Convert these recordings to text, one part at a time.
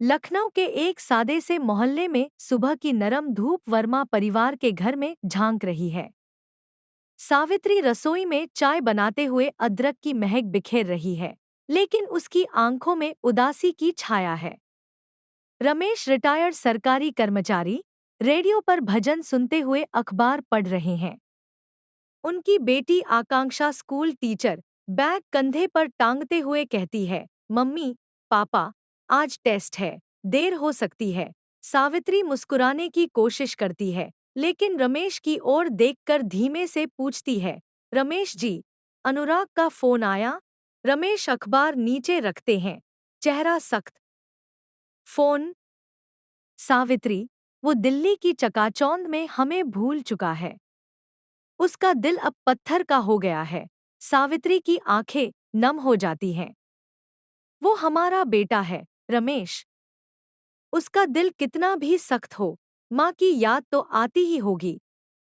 लखनऊ के एक सादे से मोहल्ले में सुबह की नरम धूप वर्मा परिवार के घर में झांक रही है। सावित्री रसोई में चाय बनाते हुए अदरक की महक बिखेर रही है, लेकिन उसकी आंखों में उदासी की छाया है। रमेश रिटायर्ड सरकारी कर्मचारी रेडियो पर भजन सुनते हुए अखबार पढ़ रहे हैं। उनकी बेटी आकांक्षा स्कूल टीचर बैग कंधे पर टांगते हुए कहती है, मम्मी, पापा, आज टेस्ट है, देर हो सकती है। सावित्री मुस्कुराने की कोशिश करती है, लेकिन रमेश की ओर देखकर धीमे से पूछती है, रमेश जी, अनुराग का फोन आया? रमेश अखबार नीचे रखते हैं, चेहरा सख्त। फोन? सावित्री, वो दिल्ली की चकाचौंध में हमें भूल चुका है। उसका दिल अब पत्थर का हो गया है। सावित्री की आंखें नम हो जाती हैं। वो हमारा बेटा है, रमेश। उसका दिल कितना भी सख्त हो, माँ की याद तो आती ही होगी।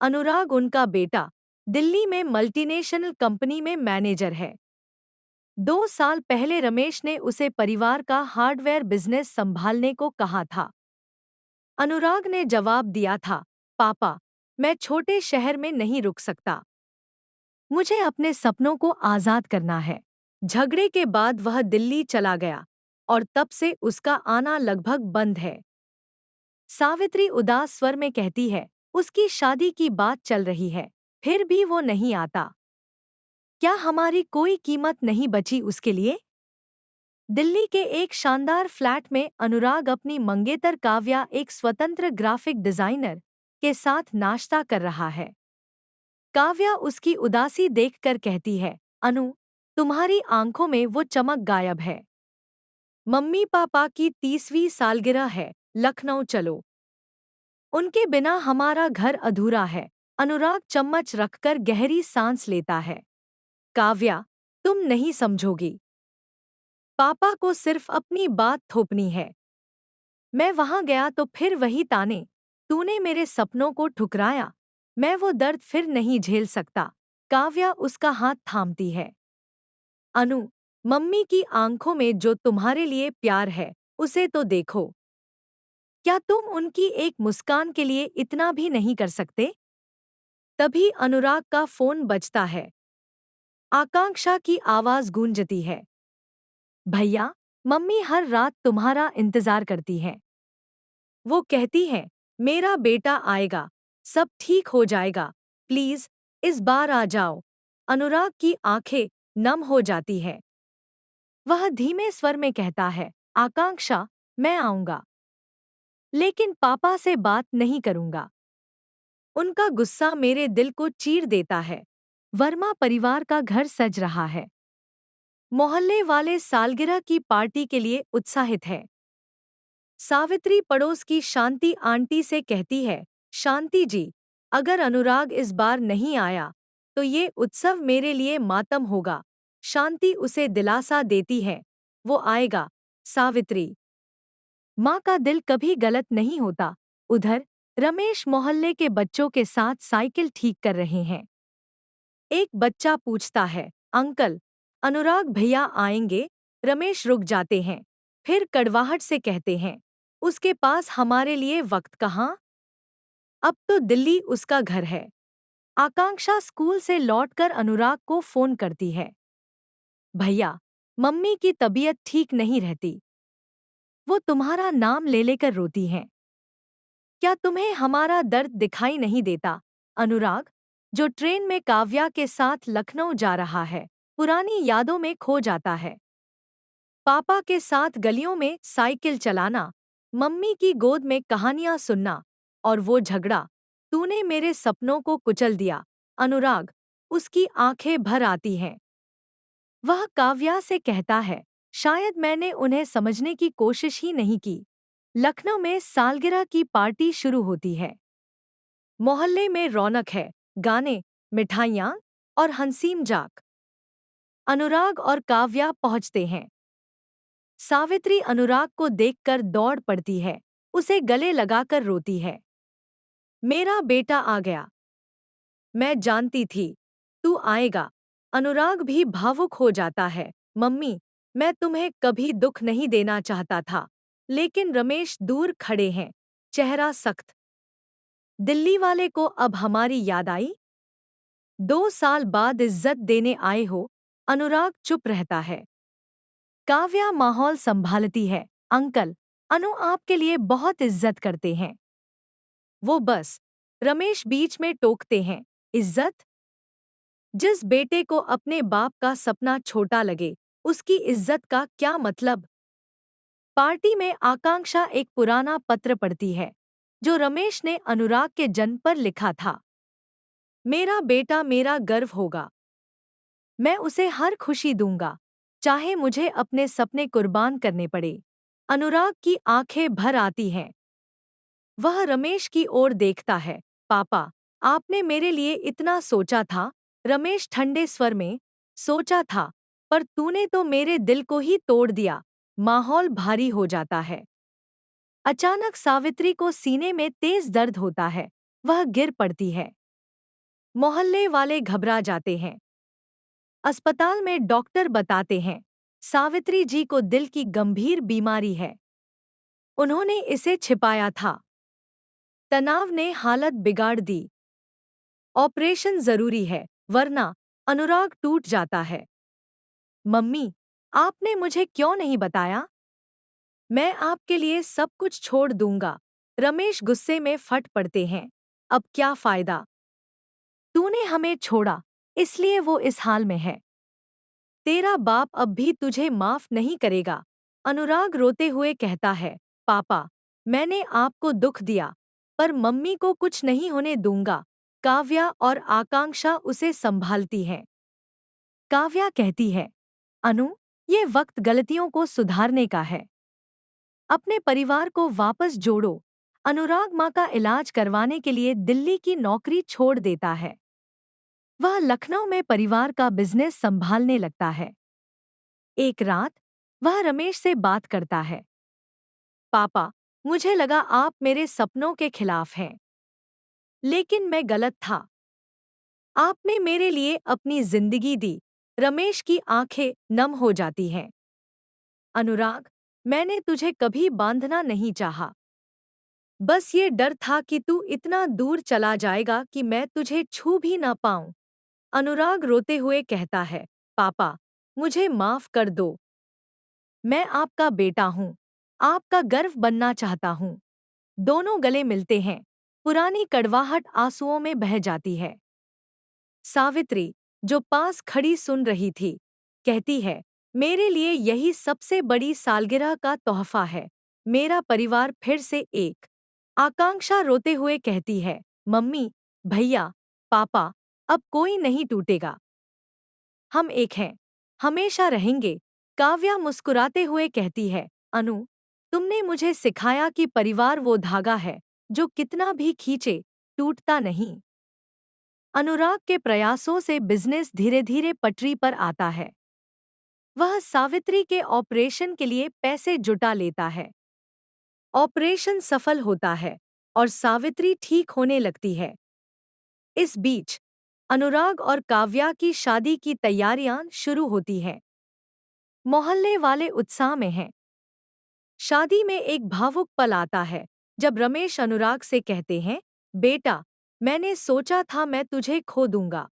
अनुराग उनका बेटा, दिल्ली में मल्टीनेशनल कंपनी में मैनेजर है। 2 साल पहले रमेश ने उसे परिवार का हार्डवेयर बिजनेस संभालने को कहा था। अनुराग ने जवाब दिया था, पापा, मैं छोटे शहर में नहीं रुक सकता। मुझे अपने सपनों को आजाद करना है। झगड़े के बाद वह दिल्ली चला गया और तब से उसका आना लगभग बंद है। सावित्री उदास स्वर में कहती है, उसकी शादी की बात चल रही है, फिर भी वो नहीं आता। क्या हमारी कोई कीमत नहीं बची उसके लिए? दिल्ली के एक शानदार फ्लैट में अनुराग अपनी मंगेतर काव्या, एक स्वतंत्र ग्राफिक डिजाइनर, के साथ नाश्ता कर रहा है। काव्या उसकी उदासी देखकर कहती है, अनु, तुम्हारी आंखों में वो चमक गायब है। मम्मी पापा की 30वीं सालगिरह है, लखनऊ चलो। उनके बिना हमारा घर अधूरा है। अनुराग चम्मच रखकर गहरी सांस लेता है। काव्या, तुम नहीं समझोगी। पापा को सिर्फ अपनी बात थोपनी है। मैं वहां गया तो फिर वही ताने, तूने मेरे सपनों को ठुकराया, मैं वो दर्द फिर नहीं झेल सकता। काव्या उसका हाथ थामती है। अनु, मम्मी की आंखों में जो तुम्हारे लिए प्यार है, उसे तो देखो। क्या तुम उनकी एक मुस्कान के लिए इतना भी नहीं कर सकते? तभी अनुराग का फोन बजता है। आकांक्षा की आवाज गूंजती है, भैया, मम्मी हर रात तुम्हारा इंतजार करती है। वो कहती है, मेरा बेटा आएगा, सब ठीक हो जाएगा, प्लीज, इस बार आ जाओ। अनुराग की आंखें नम हो जाती है। वह धीमे स्वर में कहता है, आकांक्षा, मैं आऊंगा, लेकिन पापा से बात नहीं करूंगा। उनका गुस्सा मेरे दिल को चीर देता है। वर्मा परिवार का घर सज रहा है। मोहल्ले वाले सालगिरह की पार्टी के लिए उत्साहित है। सावित्री पड़ोस की शांति आंटी से कहती है, शांति जी, अगर अनुराग इस बार नहीं आया, तो ये उत्सव मेरे लिए मातम होगा। शांति उसे दिलासा देती है, वो आएगा, सावित्री। माँ का दिल कभी गलत नहीं होता। उधर रमेश मोहल्ले के बच्चों के साथ साइकिल ठीक कर रहे हैं। एक बच्चा पूछता है, अंकल, अनुराग भैया आएंगे? रमेश रुक जाते हैं, फिर कड़वाहट से कहते हैं, उसके पास हमारे लिए वक्त कहाँ? अब तो दिल्ली उसका घर है। आकांक्षा स्कूल से लौटकर अनुराग को फोन करती है, भैया, मम्मी की तबीयत ठीक नहीं रहती। वो तुम्हारा नाम ले लेकर रोती हैं। क्या तुम्हें हमारा दर्द दिखाई नहीं देता? अनुराग, जो ट्रेन में काव्या के साथ लखनऊ जा रहा है, पुरानी यादों में खो जाता है। पापा के साथ गलियों में साइकिल चलाना, मम्मी की गोद में कहानियां सुनना, और वो झगड़ा, तूने मेरे सपनों को कुचल दिया। अनुराग, उसकी आंखें भर आती हैं। वह काव्या से कहता है, शायद मैंने उन्हें समझने की कोशिश ही नहीं की। लखनऊ में सालगिरह की पार्टी शुरू होती है। मोहल्ले में रौनक है, गाने, मिठाइयाँ और हंसी मजाक। अनुराग और काव्या पहुंचते हैं। सावित्री अनुराग को देखकर दौड़ पड़ती है, उसे गले लगाकर रोती है, मेरा बेटा आ गया, मैं जानती थी, तू आएगा। अनुराग भी भावुक हो जाता है, मम्मी, मैं तुम्हें कभी दुख नहीं देना चाहता था, लेकिन रमेश दूर खड़े हैं, चेहरा सख्त। दिल्ली वाले को अब हमारी याद आई? 2 साल बाद इज्जत देने आए हो। अनुराग चुप रहता है। काव्या माहौल संभालती है। अंकल, अनु आपके लिए बहुत इज्जत करते हैं। वो बस। रमेश बीच में टोकते हैं। इज्जत? जिस बेटे को अपने बाप का सपना छोटा लगे, उसकी इज्जत का क्या मतलब? पार्टी में आकांक्षा एक पुराना पत्र पढ़ती है, जो रमेश ने अनुराग के जन्म पर लिखा था। मेरा बेटा मेरा गर्व होगा। मैं उसे हर खुशी दूंगा, चाहे मुझे अपने सपने कुर्बान करने पड़े। अनुराग की आंखें भर आती हैं। वह रमेश की ओर देखता है। पापा, आपने मेरे लिए इतना सोचा था? रमेश ठंडे स्वर में, सोचा था, पर तूने तो मेरे दिल को ही तोड़ दिया। माहौल भारी हो जाता है। अचानक सावित्री को सीने में तेज दर्द होता है। वह गिर पड़ती है। मोहल्ले वाले घबरा जाते हैं। अस्पताल में डॉक्टर बताते हैं, सावित्री जी को दिल की गंभीर बीमारी है। उन्होंने इसे छिपाया था। तनाव ने हालत बिगाड़ दी। ऑपरेशन जरूरी है, वरना। अनुराग टूट जाता है। मम्मी, आपने मुझे क्यों नहीं बताया? मैं आपके लिए सब कुछ छोड़ दूंगा। रमेश गुस्से में फट पड़ते हैं। अब क्या फायदा? तूने हमें छोड़ा, इसलिए वो इस हाल में है। तेरा बाप अब भी तुझे माफ नहीं करेगा। अनुराग रोते हुए कहता है, पापा, मैंने आपको दुख दिया, पर मम्मी को कुछ नहीं होने दूंगा। काव्या और आकांक्षा उसे संभालती हैं। काव्या कहती है, अनु, ये वक्त गलतियों को सुधारने का है। अपने परिवार को वापस जोड़ो। अनुराग माँ का इलाज करवाने के लिए दिल्ली की नौकरी छोड़ देता है। वह लखनऊ में परिवार का बिजनेस संभालने लगता है। एक रात वह रमेश से बात करता है। पापा, मुझे लगा आप मेरे सपनों के खिलाफ हैं, लेकिन मैं गलत था। आपने मेरे लिए अपनी जिंदगी दी। रमेश की आंखें नम हो जाती हैं। अनुराग, मैंने तुझे कभी बांधना नहीं चाहा। बस ये डर था कि तू इतना दूर चला जाएगा कि मैं तुझे छू भी ना पाऊं। अनुराग रोते हुए कहता है, पापा, मुझे माफ कर दो। मैं आपका बेटा हूँ, आपका गर्व बनना चाहता हूँ। दोनों गले मिलते हैं। पुरानी कड़वाहट आंसुओं में बह जाती है। सावित्री, जो पास खड़ी सुन रही थी, कहती है, मेरे लिए यही सबसे बड़ी सालगिरह का तोहफा है। मेरा परिवार फिर से एक। आकांक्षा रोते हुए कहती है, मम्मी, भैया, पापा, अब कोई नहीं टूटेगा। हम एक हैं, हमेशा रहेंगे। काव्या मुस्कुराते हुए कहती है, अनु, तुमने मुझे सिखाया कि परिवार वो धागा है, जो कितना भी खींचे, टूटता नहीं। अनुराग के प्रयासों से बिजनेस धीरे धीरे पटरी पर आता है। वह सावित्री के ऑपरेशन के लिए पैसे जुटा लेता है। ऑपरेशन सफल होता है और सावित्री ठीक होने लगती है। इस बीच अनुराग और काव्या की शादी की तैयारियां शुरू होती हैं। मोहल्ले वाले उत्साह में हैं। शादी में एक भावुक पल आता है, जब रमेश अनुराग से कहते हैं, बेटा, मैंने सोचा था मैं तुझे खो दूंगा,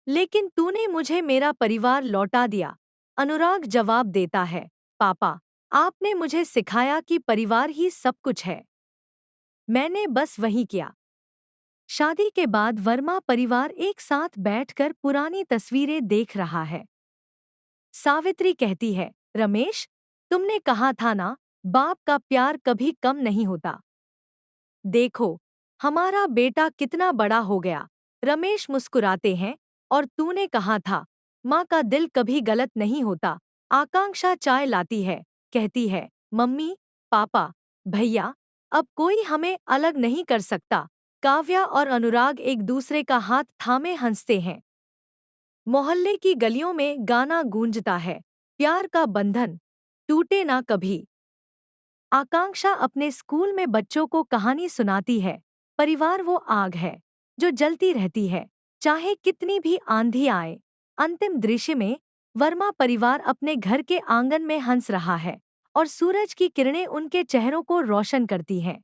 लेकिन तूने मुझे मेरा परिवार लौटा दिया। अनुराग जवाब देता है, पापा, आपने मुझे सिखाया कि परिवार ही सब कुछ है। मैंने बस वही किया। शादी के बाद वर्मा परिवार एक साथ बैठकर पुरानी तस्वीरें देख रहा है। सावित्री कहती है, रमेश, तुमने कहा था ना, बाप का प्यार कभी कम नहीं होता। देखो, हमारा बेटा कितना बड़ा हो गया। रमेश मुस्कुराते हैं, और तूने कहा था, माँ का दिल कभी गलत नहीं होता। आकांक्षा चाय लाती है, कहती है, मम्मी, पापा, भैया, अब कोई हमें अलग नहीं कर सकता। काव्या और अनुराग एक दूसरे का हाथ थामे हंसते हैं। मोहल्ले की गलियों में गाना गूंजता है, प्यार का बंधन टूटे ना कभी। आकांक्षा अपने स्कूल में बच्चों को कहानी सुनाती है। परिवार वो आग है, जो जलती रहती है, चाहे कितनी भी आंधी आए। अंतिम दृश्य में वर्मा परिवार अपने घर के आंगन में हंस रहा है, और सूरज की किरणें उनके चेहरों को रोशन करती हैं।